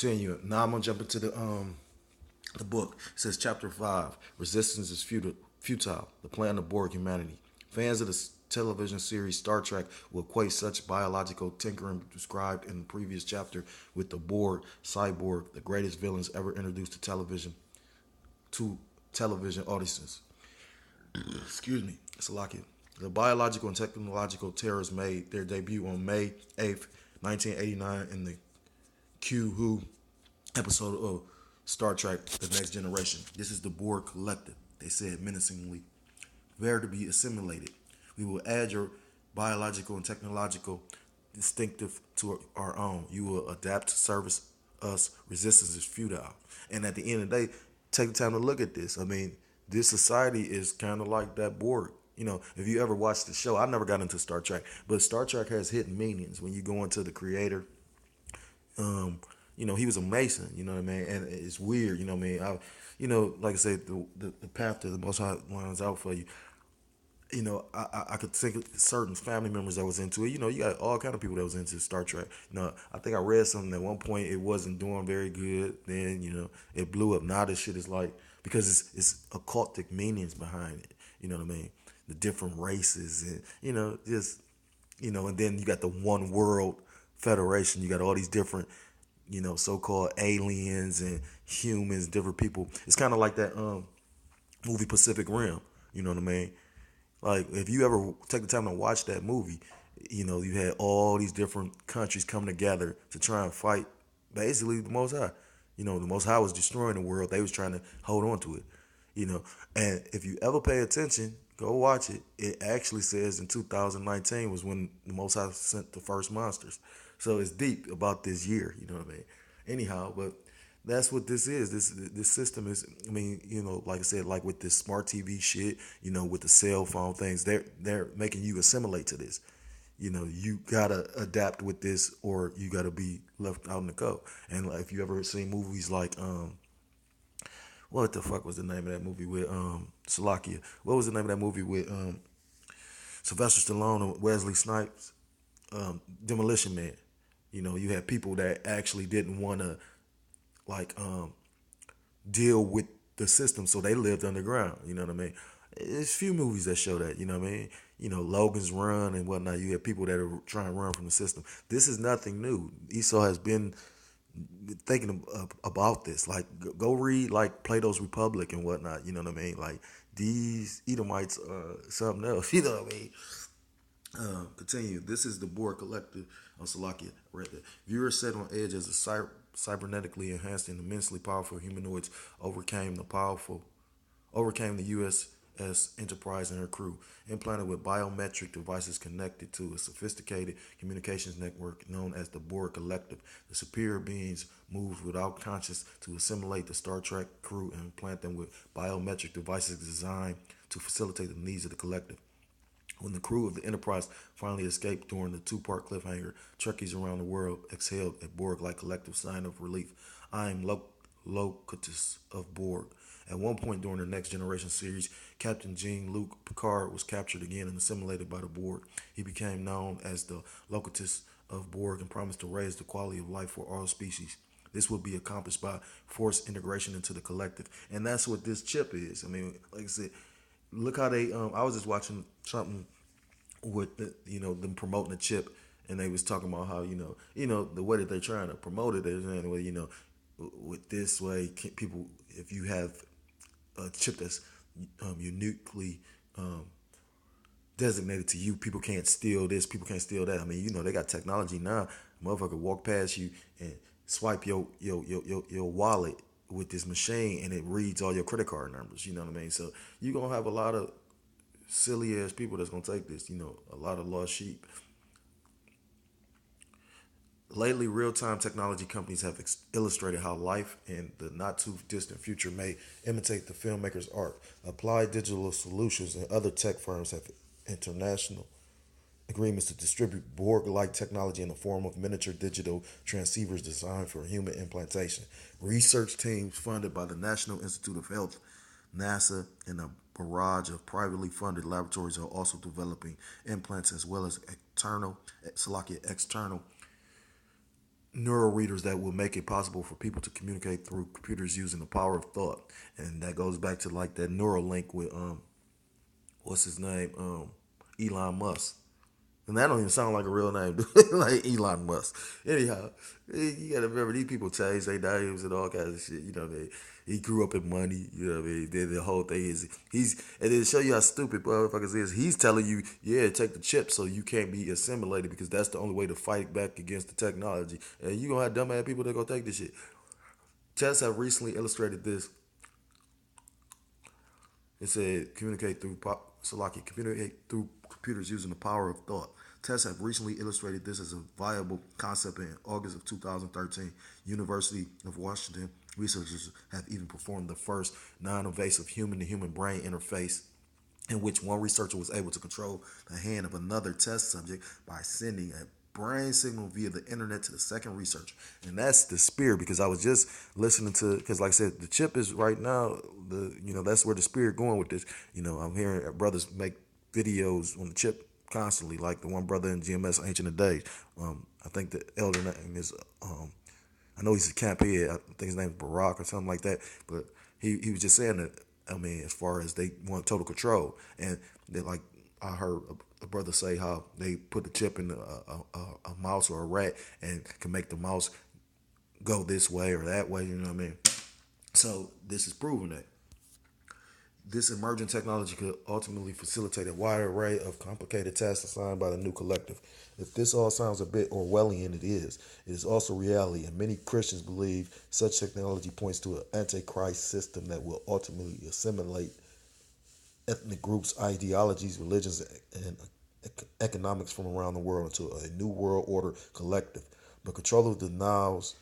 Continue. Now I'm gonna jump into the book. It says chapter 5. Resistance is futile. The plan to Borg humanity. Fans of the television series Star Trek will equate such biological tinkering described in the previous chapter with the Borg, cyborg, the greatest villains ever introduced to television audiences. Excuse me, Salakia. The biological and technological terrors made their debut on May 8th, 1989 in the Q Who episode of Star Trek The Next Generation. This is the Borg Collective, they said menacingly. There to be assimilated. We will add your biological and technological distinctive to our own. You will adapt to service us. Resistance is futile. And at the end of the day, take the time to look at this. I mean, this society is kind of like that Borg. You know, if you ever watched the show, I never got into Star Trek, but Star Trek has hidden meanings when you go into the creator. Um, he was a Mason, you know what I mean? And it's weird, you know what I mean? Like I said, the path to the Most High lines out for you. I could think of certain family members that was into it. You got all kind of people that was into Star Trek. I think I read something at one point it wasn't doing very good. Then it blew up. Now this shit is like because it's occultic meanings behind it. You know what I mean? The different races and and then you got the one world federation. You got all these different so-called aliens and humans, different people. It's kind of like that movie Pacific Rim. You know what I mean? Like, if you ever take the time to watch that movie, you had all these different countries come together to try and fight basically the Most High. The Most High was destroying the world. They was trying to hold on to it. And if you ever pay attention, go watch it. It actually says in 2019 was when the Most High sent the first monsters. So it's deep about this year. You know what I mean? Anyhow, but that's what this is. This system is. I mean, like I said, like with this smart TV shit, with the cell phone things, they're making you assimilate to this. You gotta adapt with this, or you gotta be left out in the cold. And like, if you ever seen movies like what the fuck was the name of that movie with Salakia? What was the name of that movie with Sylvester Stallone and Wesley Snipes? Demolition Man. You had people that actually didn't want to like deal with the system, so they lived underground. You know what I mean? There's few movies that show that. You know what I mean? Logan's Run and whatnot. You have people that are trying to run from the system. This is nothing new. Esau has been thinking about this. Like, go read like Plato's Republic and whatnot. You know what I mean? Like, these Edomites are something else. You know what I mean? Continue. This is the Borg Collective on Salakia. Read that. Viewers set on edge as a cybernetically enhanced and immensely powerful humanoids overcame the USS Enterprise and her crew, implanted with biometric devices connected to a sophisticated communications network known as the Borg Collective. The superior beings moved without conscience to assimilate the Star Trek crew and implant them with biometric devices designed to facilitate the needs of the collective. When the crew of the Enterprise finally escaped during the two-part cliffhanger, Trekkies around the world exhaled a Borg-like collective sign of relief. I am Locutus of Borg. At one point during the Next Generation series, Captain Jean-Luc Picard was captured again and assimilated by the Borg. He became known as the Locutus of Borg and promised to raise the quality of life for all species. This would be accomplished by forced integration into the collective. And that's what this chip is. I mean, like I said, look how they I was just watching something with them promoting the chip, and they was talking about how the way that they're trying to promote it is anyway, with this way people, if you have a chip that's uniquely designated to you, people can't steal this, people can't steal that. I mean, they got technology now. A motherfucker walk past you and swipe your wallet with this machine, and it reads all your credit card numbers. You know what I mean? So you're gonna have a lot of silly ass people that's gonna take this. A lot of lost sheep. Lately, real-time technology companies have illustrated how life in the not-too-distant future may imitate the filmmaker's art. Applied Digital Solutions and other tech firms have international agreements to distribute Borg-like technology in the form of miniature digital transceivers designed for human implantation. Research teams funded by the National Institute of Health, NASA, and a barrage of privately funded laboratories are also developing implants as well as external neural readers that will make it possible for people to communicate through computers using the power of thought. And that goes back to like that neural link with what's his name? Elon Musk. And that don't even sound like a real name, like Elon Musk. Anyhow, you gotta remember these people change their names and all kinds of shit. You know, he grew up in money. You know what I mean? Then the whole thing is and then to show you how stupid motherfuckers is. He's telling you, yeah, take the chip so you can't be assimilated because that's the only way to fight back against the technology. And you gonna have dumbass people that gonna take this shit. Tests have recently illustrated this. It said communicate through computers using the power of thought. Tests have recently illustrated this as a viable concept. In August of 2013, University of Washington researchers have even performed the first non-invasive human-to-human brain interface in which one researcher was able to control the hand of another test subject by sending a brain signal via the internet to the second researcher. And that's the spirit, because I was just listening to, because like I said, the chip is right now, that's where the spirit going with this. I'm hearing brothers make videos on the chip constantly, like the one brother in GMS Ancient of Days. I think the elder name is, I know he's a camp head. I think his name is Barack or something like that. But he was just saying that, I mean, as far as they want total control. And they like, I heard a brother say how they put the chip in a mouse or a rat and can make the mouse go this way or that way, you know what I mean? So this is proving that. This emerging technology could ultimately facilitate a wide array of complicated tasks assigned by the new collective. If this all sounds a bit Orwellian, it is. It is also reality, and many Christians believe such technology points to an antichrist system that will ultimately assimilate ethnic groups, ideologies, religions, and economics from around the world into a new world order collective. But control of the nows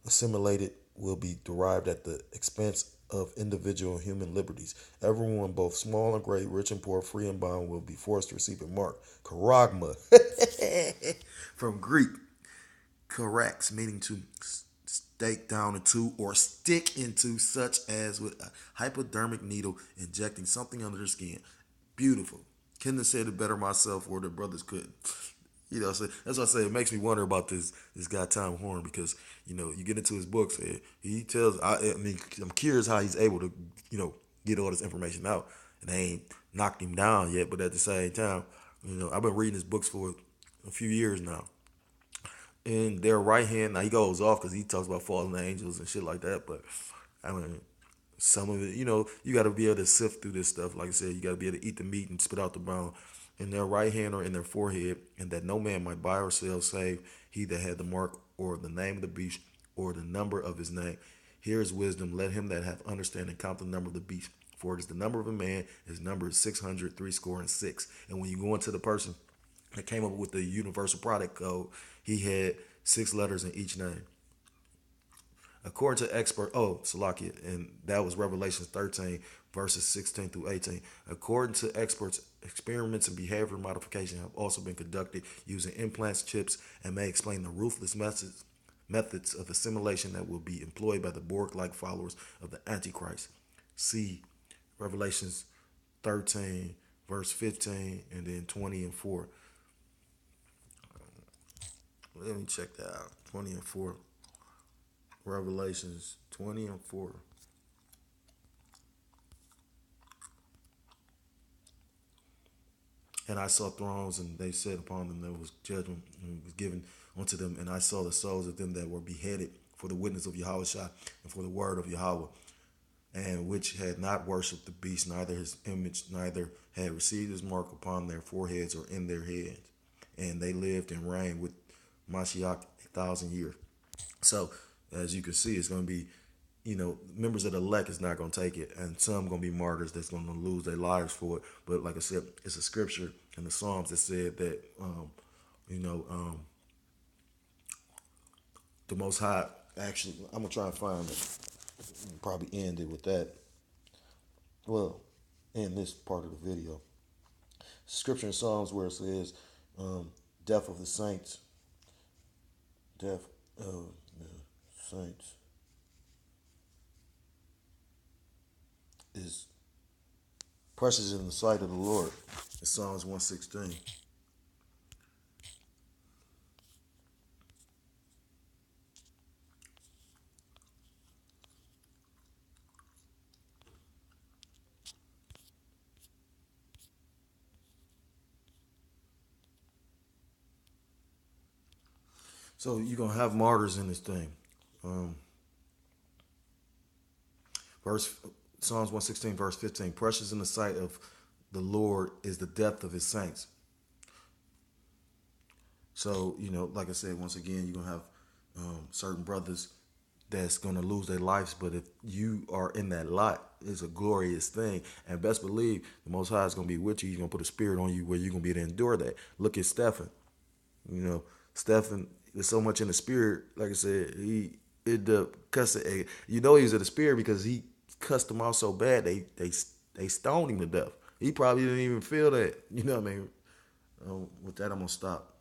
assimilated will be derived at the expense of individual human liberties. Everyone, both small and great, rich and poor, free and bound, will be forced to receive a mark. Charagma, from Greek, charax, meaning to stake down into or stick into, such as with a hypodermic needle injecting something under the skin. Beautiful. Couldn't have said it better myself, or the brothers couldn't. So that's why I say it makes me wonder about this guy Tom Horn, because you get into his books and he tells. I mean, I'm curious how he's able to get all this information out, and they ain't knocked him down yet. But at the same time, I've been reading his books for a few years now, and their right hand. Now he goes off because he talks about fallen angels and shit like that. But I mean, some of it, you got to be able to sift through this stuff. Like I said, you got to be able to eat the meat and spit out the bone. In their right hand or in their forehead, and that no man might buy or sell save he that had the mark or the name of the beast or the number of his name. Here is wisdom. Let him that hath understanding count the number of the beast. For it is the number of a man, his number is 600 And when you go into the person that came up with the universal product code, he had 6 letters in each name. According to Salakia, and that was Revelations 13, verses 16 through 18. According to experts, experiments in behavior modification have also been conducted using implants, chips, and may explain the ruthless methods of assimilation that will be employed by the Borg-like followers of the Antichrist. See Revelations 13, verse 15, and then 20 and 4. Let me check that out. 20 and 4. Revelations 20 and 4. And I saw thrones, and they sat upon them. There was judgment, and was given unto them. And I saw the souls of them that were beheaded for the witness of Yahushua and for the word of Yahweh, and which had not worshipped the beast, neither his image, neither had received his mark upon their foreheads or in their heads. And they lived and reigned with Mashiach 1,000 years. So, as you can see, it's going to be, members of the elect is not going to take it, and some going to be martyrs that's going to lose their lives for it. But like I said, it's a scripture in the Psalms that said that, the Most High, actually, I'm going to try and find it. Probably end it with that. Well, in this part of the video. Scripture in Psalms where it says, death of the saints. Death of the saints is precious in the sight of the Lord. It's Psalms 116. So you're gonna have martyrs in this thing. Um, verse Psalms 116, verse 15. Precious in the sight of the Lord is the death of his saints. So, like I said, once again, you're gonna have certain brothers that's gonna lose their lives, but if you are in that lot, it's a glorious thing. And best believe the Most High is gonna be with you. He's gonna put a spirit on you where you're gonna be able to endure that. Look at Stephen. Stephen is so much in the spirit. Like I said, he ended up cussing. He was in the spirit because he cussed them out so bad they stoned him to death. He probably didn't even feel that. You know what I mean? With that, I'm gonna stop.